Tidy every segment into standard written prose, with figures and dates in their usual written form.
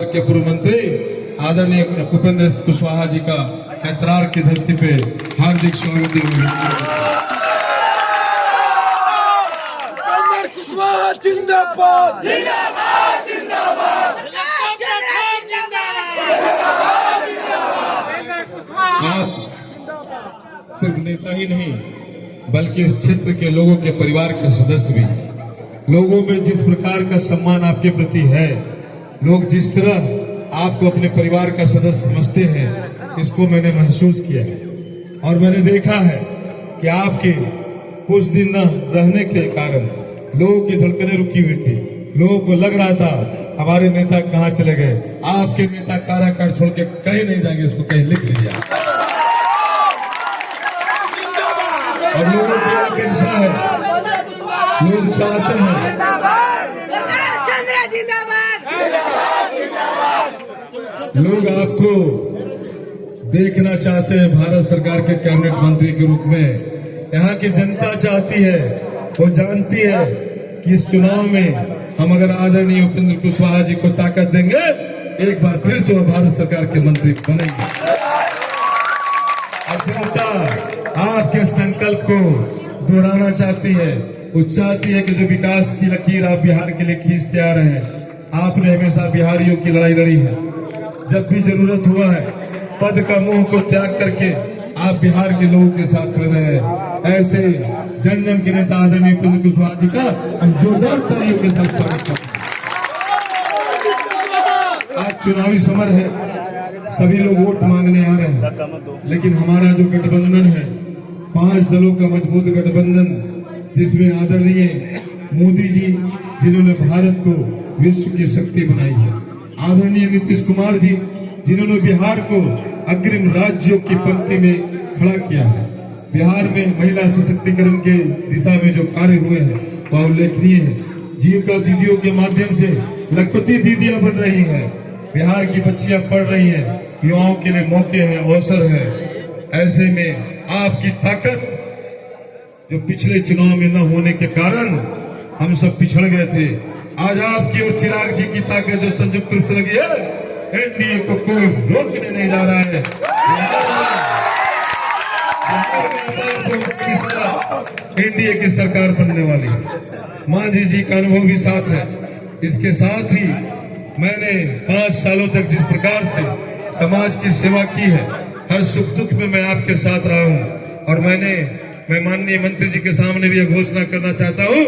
के पूर्व मंत्री आदरणीय उपेंद्र कुशवाहा जी का कैथरार की धरती पे हार्दिक स्वागत उपेंद्र कुशवाहा जिंदाबाद जिंदाबाद जिंदाबाद आप सिर्फ नेता ही नहीं बल्कि इस क्षेत्र के लोगों के परिवार के सदस्य भी। लोगों में जिस प्रकार का सम्मान आपके प्रति है, लोग जिस तरह आपको अपने परिवार का सदस्य समझते हैं, इसको मैंने महसूस किया है। और मैंने देखा है कि आपके कुछ दिन न रहने के कारण लोगों की धड़कनें रुकी हुई थी। लोगों को लग रहा था हमारे नेता कहाँ चले गए। आपके नेता काराकाट छोड़ के कहीं नहीं जाएंगे, इसको कहीं लिख लीजिए। और लोगों की आकांक्षा है, लोग चाहते हैं, लोग आपको देखना चाहते हैं भारत सरकार के कैबिनेट मंत्री के रूप में। यहाँ की जनता चाहती है, वो जानती है कि इस चुनाव में हम अगर आदरणीय उपेंद्र कुशवाहा जी को ताकत देंगे, एक बार फिर से वो भारत सरकार के मंत्री बनेंगे। और जनता आपके संकल्प को दोहराना चाहती है। वो चाहती है कि जो विकास की लकीर आप बिहार के लिए खींचते आ रहे हैं, आपने हमेशा बिहारियों की लड़ाई लड़ी है। जब भी जरूरत हुआ है, पद का मोह को त्याग करके आप बिहार के लोगों के साथ खड़े हैं। ऐसे जन जन के नेता आदरणीय उपेंद्र कुशवाहा जी का हम जोरदार तालियों के साथ स्वागत करते हैं। आज चुनावी समर है, सभी लोग वोट मांगने आ रहे हैं, लेकिन हमारा जो गठबंधन है, 5 दलों का मजबूत गठबंधन, जिसमें आदरणीय मोदी जी जिन्होंने भारत को विश्व की शक्ति बनाई है, आदरणीय नीतीश कुमार जी जिन्होंने बिहार को अग्रिम राज्यों की पंक्ति में खड़ा किया है। बिहार में महिला सशक्तिकरण के दिशा में जो कार्य हुए हैं वह उल्लेखनीय है। जीविका दीदियों के माध्यम से लखपति दीदियां बन रही हैं, बिहार की बच्चियां पढ़ रही हैं, युवाओं के लिए मौके हैं, अवसर है। ऐसे में आपकी ताकत जो पिछले चुनाव में न होने के कारण हम सब पिछड़ गए थे, आज आपकी और चिराग जी की ताकत जो संयुक्त रूप से लगी है, एनडीए को कोई रोकने नहीं जा रहा है। एनडीए की सरकार बनने वाली है। मांझी जी का अनुभव भी साथ है। इसके साथ ही मैंने 5 सालों तक जिस प्रकार से समाज की सेवा की है, हर सुख दुख में मैं आपके साथ रहा हूं। और मैं माननीय मंत्री जी के सामने भी यह घोषणा करना चाहता हूं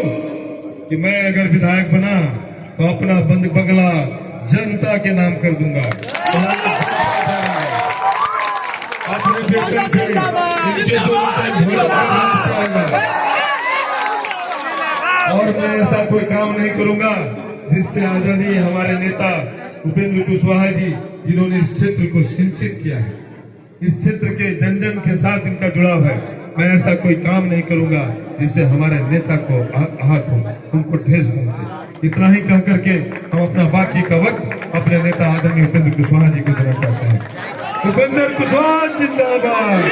कि मैं अगर विधायक बना तो अपना बंद बंगला जनता के नाम कर दूंगा। अपने वेतन से इनके 2 और मैं ऐसा कोई काम नहीं करूंगा जिससे आदरणीय हमारे नेता उपेंद्र कुशवाहा जी जिन्होंने इस क्षेत्र को सिंचित किया है, इस क्षेत्र के जन जन के साथ इनका जुड़ाव है, मैं ऐसा कोई काम नहीं करूंगा जिससे हमारे नेता को आहत हो, उनको ठेस पहुंचे। इतना ही कह करके हम अपना बाकी का वक्त अपने नेता आदरणीय उपेंद्र कुशवाहा जी को देना चाहते हैं। उपेंद्र कुशवाहा जिंदाबाद,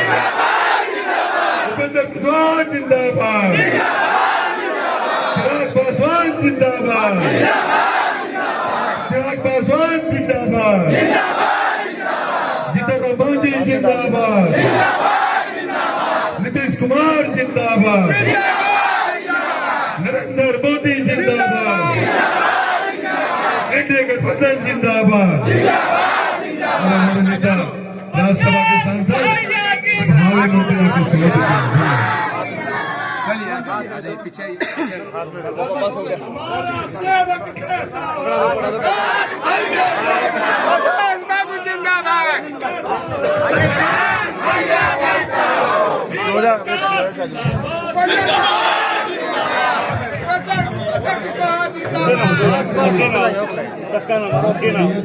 उपेंद्र कुशवाहा जिंदाबाद, चिराग पासवान जिंदाबाद, चिराग पासवान जिंदाबाद, जीतन मोदी जिंदाबाद, नीतीश कुमार जिंदाबाद, नरेंद्र मोदी जिंदाबाद, एनडीए गठबंधन जिंदाबाद। और हमारे नेता राज्यसभा के सांसद भावे मंत्री को समर्पित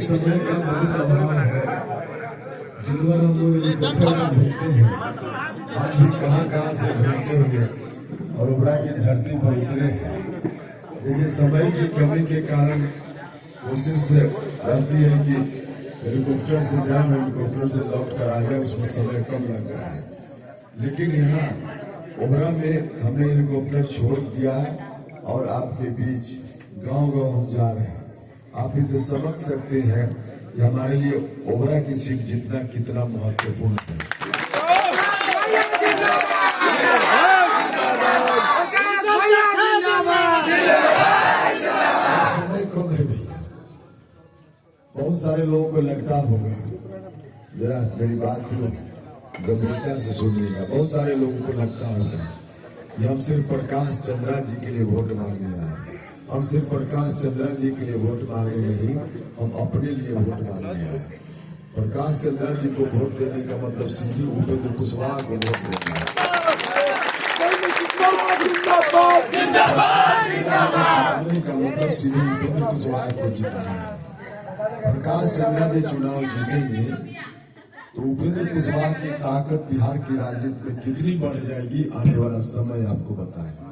समय का बहुत अभाव है। हम लोग हेलीकॉप्टर में घूमते हैं, आज भी कहाँ से घूमते होंगे और उबरा की धरती पर उतरे हैं। देखिए, समय की कमी के कारण कोशिश रहती है कि हेलीकॉप्टर से जाए, हेलीकॉप्टर से लौट कर आ जाए, उसमें समय कम लग रहा है। लेकिन यहाँ उबरा में हमने हेलीकॉप्टर छोड़ दिया है और आपके बीच गांव-गांव हम जा रहे हैं। आप इसे समझ सकते हैं कि हमारे लिए ओबरा की सीट जीतना कितना महत्वपूर्ण है। समय कम है भैया, बहुत सारे लोगों को लगता होगा, जरा मेरी बात को गंभीरता से सुनिएगा, बहुत सारे लोगों को लगता होगा कि हम सिर्फ प्रकाश चंद्रा जी के लिए वोट मांगने आए। हम सिर्फ प्रकाश चंद्रा जी के लिए वोट मांगने नहीं, हम अपने लिए वोट मांगने आए। प्रकाश चंद्रा जी को वोट देने का मतलब सीधी उपेंद्र कुशवाहा को वोट देना है। जिताने का मतलब सीधे उपेंद्र कुशवाहा को जिताना है। प्रकाश चंद्रा जी चुनाव जीतेंगे तो उपेंद्र कुशवाहा की ताकत बिहार की राजनीति में कितनी बढ़ जाएगी, आने वाला समय आपको बताएगा।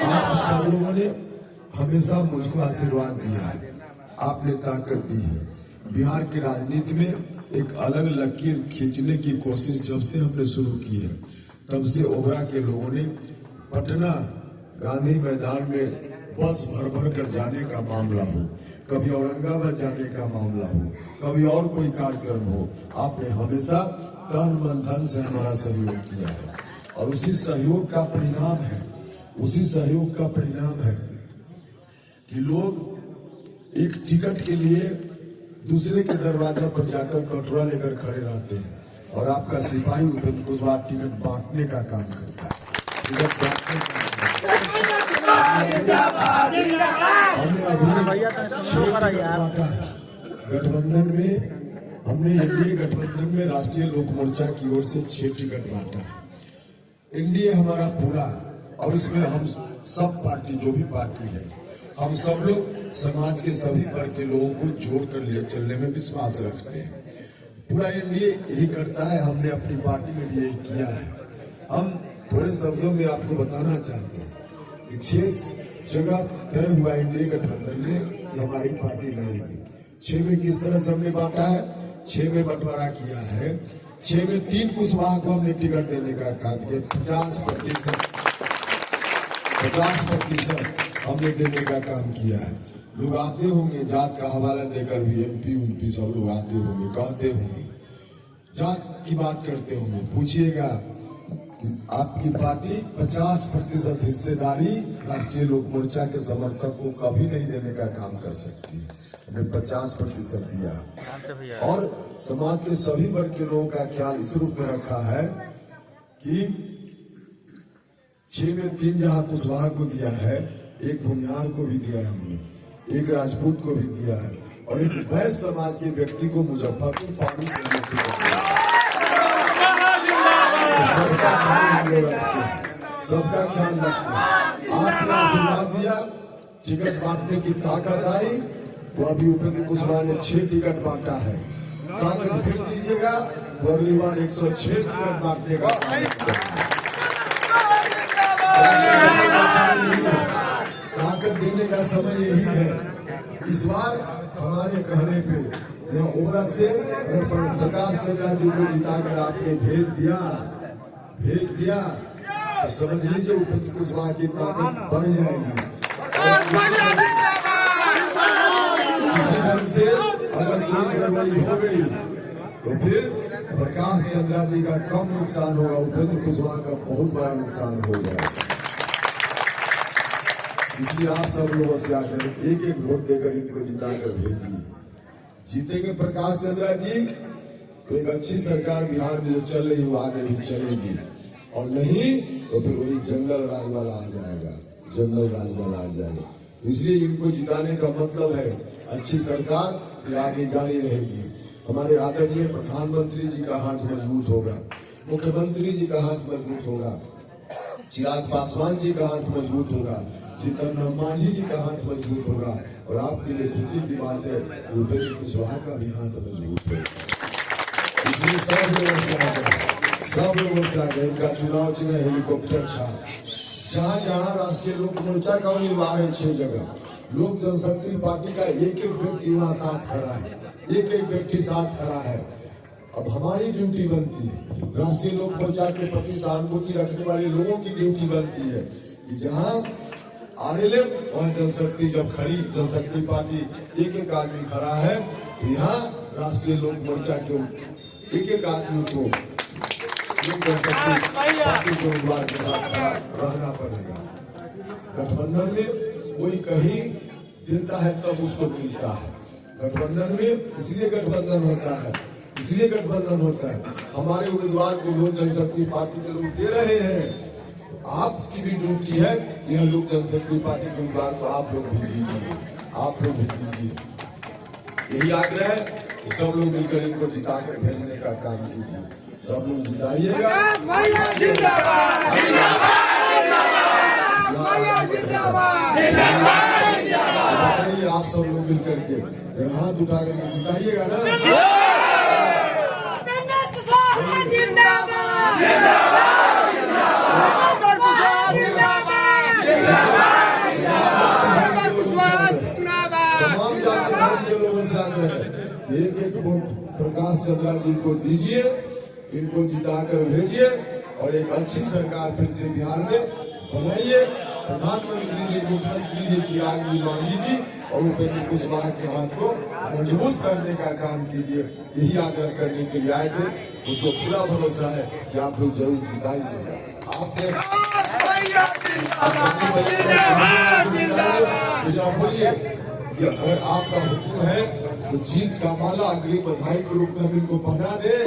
आप सब लोगों ने हमेशा मुझको आशीर्वाद दिया है, आपने ताकत दी है। बिहार की राजनीति में एक अलग लकीर खींचने की कोशिश जब से हमने शुरू की है, तब से ओबरा के लोगों ने पटना गांधी मैदान में बस भर भर कर जाने का मामला हो, कभी औरंगाबाद जाने का मामला हो, कभी और कोई कार्यक्रम हो, आपने हमेशा तन मन धन से हमारा सहयोग किया है। और उसी सहयोग का परिणाम है कि लोग एक टिकट के लिए दूसरे के दरवाजे पर जाकर कटोरा लेकर खड़े रहते हैं और आपका सिपाही उपेंद्र कुशवाहा टिकट बांटने का काम करता है। टिकट बांटने का हमने अभी 6 टिकट बांटा है गठबंधन में। हमने एनडीए गठबंधन में राष्ट्रीय लोक मोर्चा की ओर से 6 टिकट बांटा है। एनडीए हमारा पूरा, और इसमें हम सब पार्टी, जो भी पार्टी है, हम सब लोग समाज के सभी वर्ग के लोगों को जोड़ कर ले चलने में विश्वास रखते हैं। पूरा एनडीए यही करता है, हमने अपनी पार्टी में भी यही किया है। हम थोड़े शब्दों में आपको बताना चाहते हैं कि 6 जगह तय हुआ एनडीए गठबंधन में कि हमारी पार्टी लड़ेगी। 6 में किस तरह से हमने बांटा है, 6 में बंटवारा किया है। 6 में 3 कुशवाहा को हमने टिकट देने का काम किया। 50% हमने देने का काम किया है। लोग आते होंगे जात का हवाला देकर भी, एमपी सब लोग आते होंगे, कहते होंगे, जात की बात करते होंगे। पूछिएगा कि आपकी पार्टी 50% हिस्सेदारी राष्ट्रीय लोक मोर्चा के समर्थक को कभी नहीं देने का काम कर सकती है। हमने 50% दिया और समाज के सभी वर्ग के लोगों का ख्याल इस रूप में रखा है कि 6 में 3 जहां कुशवाहा को दिया है, 1 भूमिहार को भी दिया है हमने, 1 राजपूत को भी दिया है और 1 वैश्य समाज के व्यक्ति को मुजफ्फरपुर पानी से सबका ख्याल रखते हैं। आपने आशीर्वाद दिया, टिकट बांटने की ताकत आई, तो अभी उपेंद्र कुशवाहा ने 6 टिकट बांटा है। ताकत फिर दीजिएगा तो अगली बार 106 टिकट बांटने का ताकत देने का समय यही है। इस बार हमारे कहने पे यहाँ ओबरा से अगर प्रकाश चंद्रा जी को जिताकर आपने भेज दिया तो समझ लीजिए उपेंद्र कुशवाहा की ताकत बढ़ जाएगी। किसी ढंग से अगर कोई गड़बड़ी हो गई तो फिर प्रकाश चंद्रा जी का कम नुकसान होगा, उपेंद्र कुशवाहा का बहुत बड़ा नुकसान होगा। इसलिए आप सब लोगों से आकर एक वोट देकर इनको जिताकर भेजिए। जीतेंगे प्रकाश चंद्रा जी तो एक अच्छी सरकार बिहार में जो चल रही वो आगे भी चलेगी, और नहीं तो फिर वही जंगल राज वाला आ जाएगा। इसलिए इनको जिताने का मतलब है अच्छी सरकार ये आगे जारी रहेगी। हमारे आदरणीय प्रधानमंत्री जी का हाथ मजबूत होगा, मुख्यमंत्री जी का हाथ मजबूत होगा, चिराग पासवान जी का हाथ मजबूत होगा, जीतन राम मांझी जी का हाथ मजबूत होगा, और आपके लिए खुशी की बात है उपेंद्र कुशवाहा का भी हाथ मजबूत होगा। इसलिए सब लोगों से आ गए। इनका चुनाव चिन्ह हेलीकॉप्टर था। जहाँ जहाँ राष्ट्रीय लोक मोर्चा का उम्मीदवार है 6 जगह, लोक जनशक्ति पार्टी का एक व्यक्ति वहाँ साथ खड़ा है, एक व्यक्ति साथ खड़ा है। अब हमारी ड्यूटी बनती है, राष्ट्रीय लोक मोर्चा के प्रति सहानुभूति रखने वाले लोगों की ड्यूटी बनती है कि जहां आरएलएफ वहां जनशक्ति जब खड़ी, जनशक्ति पार्टी एक एक आदमी खड़ा है, तो यहाँ राष्ट्रीय लोक मोर्चा के एक एक आदमी को जनशक्ति पार्टी के उम्मीदवार के साथ खड़ा रहना पड़ेगा। गठबंधन में कोई कहीं देता है तब उसको मिलता है। गठबंधन में इसलिए गठबंधन होता है, इसलिए गठबंधन होता है, हमारे उम्मीदवार को लोक जनशक्ति पार्टी के लोग दे रहे हैं। आपकी भी ड्यूटी है, यह लोक जनशक्ति पार्टी के उम्मीदवार को आप लोग भी दीजिए, आप लोग भी दीजिए। यही आग्रह है कि सब लोग मिलकर इनको जिताकर भेजने का काम कीजिए। सब लोग जिताइएगा। बताइए आप सब लोग मिलकर के हाथ उठा करके जिताइएगा ना। तमाम जाति धर्म के लोगों से आग्रह है, एक एक वोट प्रकाश चंद्रा जी को दीजिए, इनको जिताकर भेजिए और एक अच्छी सरकार फिर से बिहार में बनाइए। प्रधानमंत्री जी, मुख्यमंत्री जी चिराग मांझी जी और उपेंद्र कुशवाहा के हाथ को मजबूत करने का काम कीजिए। यही आग्रह करने के लिए आए थे। मुझको पूरा भरोसा है कि आप लोग जरूर जिताइएगा। आपने बोलिए कि अगर आपका हुक्म है तो जीत का माला अगली बधाई के रूप में हम इनको पहना दें।